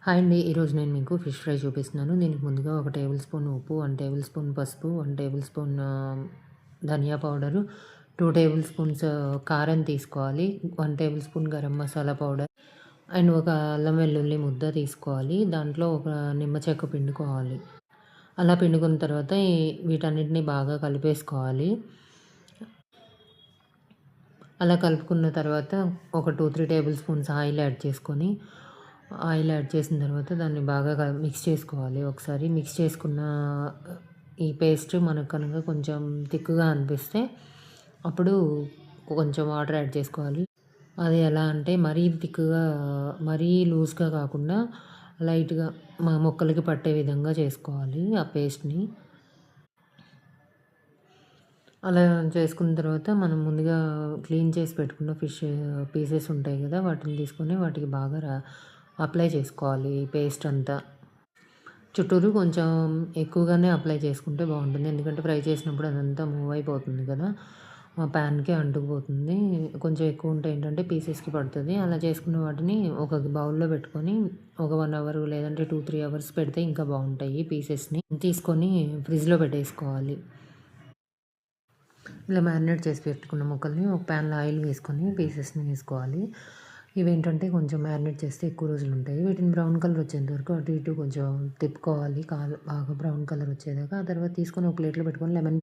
Hi అండి. ఈరోజు నేను మీకు ఫిష్ ఫ్రై చూపిస్తున్నాను. దీనికి ముందుగా ఒక టేబుల్ స్పూన్ ఉప్పు, 1 టేబుల్ స్పూన్ పసుపు, 1 టేబుల్ స్పూన్ ధనియా పౌడరు, 2 టేబుల్ స్పూన్స్ కారం తీసుకోవాలి. 1 table spoon garam masala powder and ఒక అల్లం వెల్లుల్లి ముద్ద తీసుకోవాలి. దాంట్లో ఒక నిమ్మ చెక్క పిండుకోవాలి. అలా పిండుకున్న తర్వాత వీటన్నిటిని బాగా కలిపేసుకోవాలి. అలా కలుపుకున్న తర్వాత ఒక 2, 3 టేబుల్ స్పూన్స్ ఆయిల్ యాడ్ చేసుకొని, ఆయిల్ యాడ్ చేసిన తర్వాత దాన్ని బాగా మిక్స్ చేసుకోవాలి. ఒకసారి మిక్స్ చేసుకున్న ఈ పేస్ట్ మనకు కనుక కొంచెం థిక్‌గా అనిపిస్తే అప్పుడు కొంచెం వాటర్ యాడ్ చేసుకోవాలి. అది ఎలా అంటే మరీ థిక్‌గా, మరీ లూజ్‌గా కాకుండా లైట్‌గా ముక్కలకి పట్టే విధంగా చేసుకోవాలి ఆ పేస్ట్‌ని. అలా చేసుకున్న తర్వాత మనం ముందుగా క్లీన్ చేసి పెట్టుకున్న ఫిష్ పీసెస్ ఉంటాయి కదా! వాటిని తీసుకొని వాటికి బాగా అప్లై చేసుకోవాలి ఈ పేస్ట్ అంతా. చుట్టూరు కొంచెం ఎక్కువగానే అప్లై చేసుకుంటే బాగుంటుంది. ఎందుకంటే ఫ్రై చేసినప్పుడు అదంతా మూవ్ అయిపోతుంది కదా! ప్యాన్‌కే అంటుకుపోతుంది. కొంచెం ఎక్కువ ఉంటే ఏంటంటే పీసెస్‌కి పడుతుంది. అలా చేసుకున్న వాటిని ఒక బౌల్‌లో పెట్టుకొని ఒక 1 అవర్ లేదంటే 2, 3 అవర్స్ పెడితే ఇంకా బాగుంటాయి పీసెస్‌ని. తీసుకొని ఫ్రిడ్జ్‌లో పెట్టేసుకోవాలి. ఇలా మ్యారినేట్ చేసి పెట్టుకున్న ముక్కల్ని ఒక ప్యాన్‌లో ఆయిల్ వేసుకొని పీసెస్‌ని వేసుకోవాలి. ఇవేంటంటే కొంచెం మ్యారినేట్ చేస్తే ఎక్కువ రోజులు ఉంటాయి. వీటిని బ్రౌన్ కలర్ వచ్చేంత వరకు అటు ఇటు కొంచెం తిప్పుకోవాలి. బాగా బ్రౌన్ కలర్ వచ్చేదాకా. ఆ తర్వాత తీసుకొని ఒక ప్లేట్‌లో పెట్టుకొని లెమన్